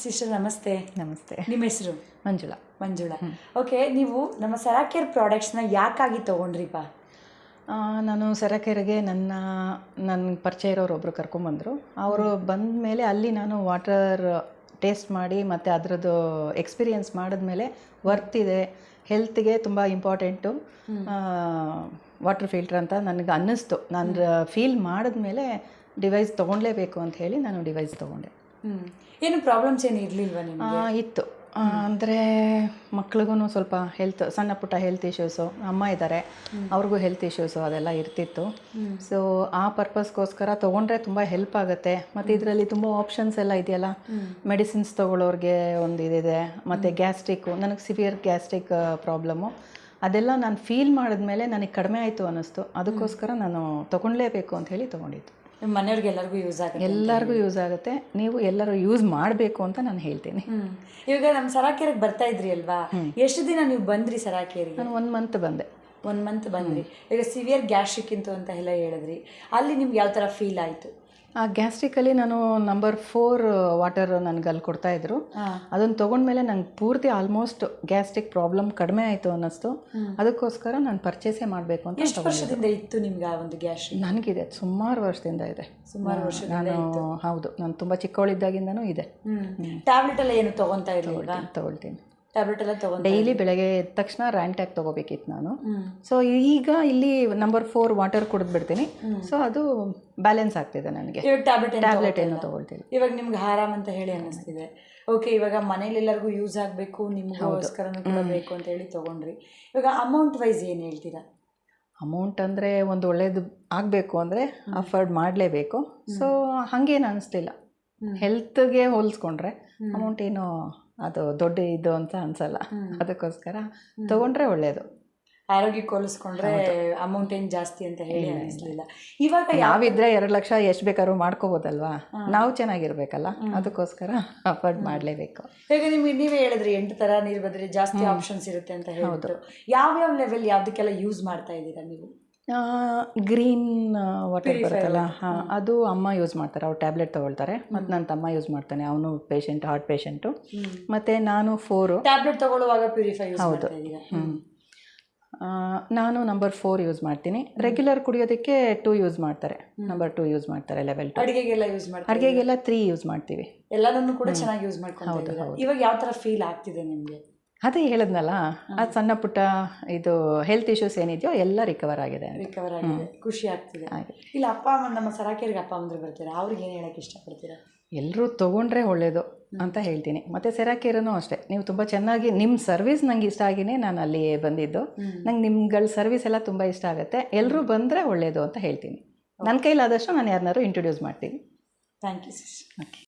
Sister ನಮಸ್ತೆ. ನಮಸ್ತೆ. ನಿಮ್ಮ ಹೆಸರು? ಮಂಜುಳಾ. ಮಂಜುಳಾ. ಓಕೆ, ನೀವು ನಮ್ಮ ಸೆರಾಕೇರ್ ಪ್ರಾಡಕ್ಟ್ಸ್ನ ಯಾಕಾಗಿ ತೊಗೊಂಡ್ರಿಪ್ಪ? ನಾನು ಸೆರಾಕೇರ್ಗೆ ನನ್ನ ಪರಿಚಯ ಇರೋರು ಒಬ್ಬರು ಕರ್ಕೊಂಬಂದರು. ಅವರು ಬಂದ ಮೇಲೆ ಅಲ್ಲಿ ನಾನು ವಾಟರ್ ಟೇಸ್ಟ್ ಮಾಡಿ ಮತ್ತು ಅದರದ್ದು ಎಕ್ಸ್ಪೀರಿಯೆನ್ಸ್ ಮಾಡಿದ್ಮೇಲೆ ವರ್ತ್ ಇದೆ, ಹೆಲ್ತ್ಗೆ ತುಂಬ ಇಂಪಾರ್ಟೆಂಟು ವಾಟರ್ ಫಿಲ್ಟ್ರ್ ಅಂತ ನನಗೆ ಅನ್ನಿಸ್ತು. ನಾನು ಫೀಲ್ ಮಾಡಿದ್ಮೇಲೆ ಡಿವೈಸ್ ತೊಗೊಳ್ಲೇಬೇಕು ಅಂತ ಹೇಳಿ ನಾನು ಡಿವೈಸ್ ತೊಗೊಂಡೆ. ಏನು ಪ್ರಾಬ್ಲಮ್ಸ್ ಏನು ಇರಲಿಲ್ವಾ ನಿಮಗೆ? ಇತ್ತು. ಅಂದರೆ ಮಕ್ಳಿಗೂ ಸ್ವಲ್ಪ ಸಣ್ಣ ಪುಟ್ಟ ಹೆಲ್ತ್ ಇಶ್ಯೂಸು, ಅಮ್ಮ ಇದ್ದಾರೆ, ಅವ್ರಿಗೂ ಹೆಲ್ತ್ ಇಶ್ಯೂಸು ಅದೆಲ್ಲ ಇರ್ತಿತ್ತು. ಸೊ ಆ ಪರ್ಪಸ್ಗೋಸ್ಕರ ತೊಗೊಂಡ್ರೆ ತುಂಬ ಹೆಲ್ಪ್ ಆಗುತ್ತೆ. ಮತ್ತು ಇದರಲ್ಲಿ ತುಂಬ ಆಪ್ಷನ್ಸ್ ಎಲ್ಲ ಇದೆಯಲ್ಲ, ಮೆಡಿಸಿನ್ಸ್ ತೊಗೊಳ್ಳೋರಿಗೆ ಒಂದು ಇದಿದೆ, ಮತ್ತು ಗ್ಯಾಸ್ಟ್ರಿಕ್ಕು, ನನಗೆ ಸಿವಿಯರ್ ಗ್ಯಾಸ್ಟ್ರಿಕ್ ಪ್ರಾಬ್ಲಮ್ಮು ಅದೆಲ್ಲ ನಾನು ಫೀಲ್ ಮಾಡಿದ್ಮೇಲೆ ನನಗೆ ಕಡಿಮೆ ಆಯಿತು ಅನ್ನಿಸ್ತು. ಅದಕ್ಕೋಸ್ಕರ ನಾನು ತೊಗೊಳ್ಳೇಬೇಕು ಅಂತ ಹೇಳಿ ತೊಗೊಂಡಿದ್ದು. ನಿಮ್ಮ ಮನೆಯವ್ರಿಗೆ ಎಲ್ಲರಿಗೂ ಯೂಸ್ ಆಗುತ್ತೆ? ಎಲ್ಲರಿಗೂ ಯೂಸ್ ಆಗುತ್ತೆ. ನೀವು ಎಲ್ಲರೂ ಯೂಸ್ ಮಾಡಬೇಕು ಅಂತ ನಾನು ಹೇಳ್ತೀನಿ. ಇವಾಗ ನಮ್ಮ ಸೆರಾಕೇರಿಗೆ ಬರ್ತಾ ಇದ್ರಿ ಅಲ್ವಾ, ಎಷ್ಟು ದಿನ ನೀವು ಬಂದ್ರಿ ಸೆರಾಕೇರಿಗೆ? ನಾನು 1 ಮಂತ್ ಬಂದೆ. 1 ಮಂತ್ ಬಂದ್ರಿ. ಈಗ ಸಿವಿಯರ್ ಗ್ಯಾಸ್ಟ್ರಿಕ್ ಇಂತು ಅಂತ ಎಲ್ಲ ಹೇಳಿದ್ರಿ, ಅಲ್ಲಿ ನಿಮ್ಗೆ ಯಾವ ಥರ ಫೀಲ್ ಆಯಿತು? ಆ ಗ್ಯಾಸ್ಟ್ರಿಕಲ್ಲಿ ನಾನು ನಂಬರ್ 4 ವಾಟರ್ ನನಗೆ ಅಲ್ಲಿ ಕೊಡ್ತಾಯಿದ್ರು. ಅದನ್ನು ತೊಗೊಂಡ್ಮೇಲೆ ನಂಗೆ ಪೂರ್ತಿ ಆಲ್ಮೋಸ್ಟ್ ಗ್ಯಾಸ್ಟ್ರಿಕ್ ಪ್ರಾಬ್ಲಮ್ ಕಡಿಮೆ ಆಯಿತು ಅನ್ನಿಸ್ತು. ಅದಕ್ಕೋಸ್ಕರ ನಾನು ಪರ್ಚೇಸೇ ಮಾಡಬೇಕು ಅಂತ. ಎಷ್ಟು ವರ್ಷದಿಂದ ಇತ್ತು ನಿಮ್ಗೆ ಆ ಒಂದು ಗ್ಯಾಸ್ಟ್ರಿಕ್? ನನಗಿದೆ, ಸುಮಾರು ವರ್ಷದಿಂದ ಇದೆ. ಸುಮಾರು ವರ್ಷ ಹೌದು, ನಾನು ತುಂಬ ಚಿಕ್ಕವಳಿದ್ದಾಗಿಂದನೂ ಇದೆ. ಟ್ಯಾಬ್ಲೆಟ್ ಎಲ್ಲ ಏನು ತೊಗೊತಾ ಇರಲಿಲ್ಲ? ತೊಗೊಳ್ತೀನಿ. ಟ್ಯಾಬ್ಲೆಟ್ ಎಲ್ಲ ತೊಗೊಂಡು ಡೈಲಿ ಬೆಳಗ್ಗೆ ಎದ್ದ ತಕ್ಷಣ ರ್ಯಾಂಟ್ಯಾಕ್ ತೊಗೋಬೇಕಿತ್ತು ನಾನು. ಸೊ ಈಗ ಇಲ್ಲಿ ನಂಬರ್ 4 ವಾಟರ್ ಕುಡಿದ್ಬಿಡ್ತೀನಿ. ಸೊ ಅದು ಬ್ಯಾಲೆನ್ಸ್ ಆಗ್ತಿದೆ ನನಗೆ. ಟ್ಯಾಬ್ಲೆಟ್ ಏನು ತೊಗೊಳ್ತೀನಿ. ಇವಾಗ ನಿಮ್ಗೆ ಆರಾಮ್ ಅಂತ ಹೇಳಿ ಅನ್ನಿಸ್ತಿದೆ. ಓಕೆ, ಇವಾಗ ಮನೇಲಿ ಎಲ್ಲರಿಗೂ ಯೂಸ್ ಆಗಬೇಕು, ನಿಮಗೋಸ್ಕರನೂ ಕೂಡ ಬೇಕು ಅಂತ ಹೇಳಿ ತೊಗೊಂಡ್ರಿ. ಇವಾಗ ಅಮೌಂಟ್ ವೈಸ್ ಏನು ಹೇಳ್ತೀರಾ? ಅಮೌಂಟ್ ಅಂದರೆ ಒಂದು ಒಳ್ಳೇದು ಆಗಬೇಕು ಅಂದರೆ ಅಫೋರ್ಡ್ ಮಾಡಲೇಬೇಕು. ಸೊ ಹಾಗೇನು ಅನ್ನಿಸ್ಲಿಲ್ಲ. ಹೆಲ್ತ್ಗೆ ಹೋಲಿಸ್ಕೊಂಡ್ರೆ ಅಮೌಂಟ್ ಏನು ಅದು ದೊಡ್ಡ ಇದು ಅಂತ ಅನ್ಸಲ್ಲ. ಅದಕ್ಕೋಸ್ಕರ ತೊಗೊಂಡ್ರೆ ಒಳ್ಳೆಯದು. ಆರೋಗ್ಯಕ್ಕೆ ಹೋಲಿಸ್ಕೊಂಡ್ರೆ ಅಮೌಂಟ್ ಏನು ಜಾಸ್ತಿ ಅಂತ ಹೇಳಿ ಅನಿಸ್ಲಿಲ್ಲ. ಇವಾಗ ನಾವಿದ್ರೆ 2 ಲಕ್ಷ ಎಷ್ಟು ಬೇಕಾದ್ರೂ ಮಾಡ್ಕೋಬೋದಲ್ವಾ, ನಾವು ಚೆನ್ನಾಗಿರ್ಬೇಕಲ್ಲ, ಅದಕ್ಕೋಸ್ಕರ ಅಫೋರ್ಡ್ ಮಾಡಲೇಬೇಕು. ಈಗ ನೀವೇ ಹೇಳಿದ್ರಿ 8 ಥರ ನೀರು ಬದ್ರೆ ಜಾಸ್ತಿ ಆಪ್ಷನ್ಸ್ ಇರುತ್ತೆ ಅಂತ ಹೇಳ್ಬಿಟ್ಟು, ಯಾವ್ಯಾವ ಲೆವೆಲ್ ಯಾವುದಕ್ಕೆಲ್ಲ ಯೂಸ್ ಮಾಡ್ತಾ ಇದ್ದೀರಾ ನೀವು? ಗ್ರೀನ್ ವಾಟರ್ ಬರುತ್ತಲ್ಲ, ಅದು ಅಮ್ಮ ಯೂಸ್ ಮಾಡ್ತಾರೆ, ಅವ್ರು ಟ್ಯಾಬ್ಲೆಟ್ ತೊಗೊಳ್ತಾರೆ. ಮತ್ತು ನನ್ನ ತಮ್ಮ ಯೂಸ್ ಮಾಡ್ತಾನೆ, ಅವನು ಪೇಷಂಟ್, ಹಾರ್ಟ್ ಪೇಷಂಟು. ಮತ್ತು ನಾನು 4 ಟ್ಯಾಬ್ಲೆಟ್ ತೊಗೊಳ್ಳುವಾಗ ಪ್ಯೂರಿಫೈ ಯೂಸ್ ಮಾಡ್ತಾ ಇದ್ದೀರಾ? ನಾನು ನಂಬರ್ 4 ಯೂಸ್ ಮಾಡ್ತೀನಿ. ರೆಗ್ಯುಲರ್ ಕುಡಿಯೋದಕ್ಕೆ 2 ಯೂಸ್ ಮಾಡ್ತಾರೆ, ನಂಬರ್ 2 ಯೂಸ್ ಮಾಡ್ತಾರೆ. ಲೆವೆಲ್ 2 ಅಡುಗೆಗೆಲ್ಲ ಯೂಸ್ ಮಾಡ್ತಾರೆ. ಅಡುಗೆಗೆಲ್ಲ 3 ಯೂಸ್ ಮಾಡ್ತೀವಿ. ಎಲ್ಲನೂ ಕೂಡ ಚೆನ್ನಾಗಿ ಯೂಸ್ ಮಾಡ್ಕೊಂಡು. ಇವಾಗ ಯಾವ ಥರ ಫೀಲ್ ಆಗ್ತಿದೆ ನಿಮಗೆ? ಅದೇ ಹೇಳಿದ್ನಲ್ಲ, ಅದು ಸಣ್ಣ ಪುಟ್ಟ ಇದು ಹೆಲ್ತ್ ಇಶ್ಯೂಸ್ ಏನಿದೆಯೋ ಎಲ್ಲ ರಿಕವರ್ ಆಗಿದೆ. ಖುಷಿ ಆಗ್ತಿದೆ. ಇಲ್ಲ ಅಪ್ಪ ಅಮ್ಮ, ನಮ್ಮ ಸೆರಾಕೇರಿಗೆ ಅಪ್ಪ ಅಮ್ಮಂದ್ರು ಬರ್ತೀರಾ, ಅವ್ರಿಗೆ ಏನು ಹೇಳಕ್ಕೆ ಇಷ್ಟಪಡ್ತೀರಾ? ಎಲ್ಲರೂ ತೊಗೊಂಡ್ರೆ ಒಳ್ಳೆಯದು ಅಂತ ಹೇಳ್ತೀನಿ. ಮತ್ತು ಸೆರಾಕೇರನೂ ಅಷ್ಟೇ, ನೀವು ತುಂಬ ಚೆನ್ನಾಗಿ ನಿಮ್ಮ ಸರ್ವಿಸ್ ನಂಗೆ ಇಷ್ಟ ಆಗಿನೇ ನಾನು ಅಲ್ಲಿ ಬಂದಿದ್ದು. ನಂಗೆ ನಿಮ್ಗಳ ಸರ್ವಿಸ್ ಎಲ್ಲ ತುಂಬ ಇಷ್ಟ ಆಗುತ್ತೆ. ಎಲ್ಲರೂ ಬಂದರೆ ಒಳ್ಳೆಯದು ಅಂತ ಹೇಳ್ತೀನಿ. ನನ್ನ ಕೈಲಾದಷ್ಟು ನಾನು ಯಾರನ್ನಾರು ಇಂಟ್ರೊಡ್ಯೂಸ್ ಮಾಡ್ತೀನಿ. Thank you sister. ಓಕೆ.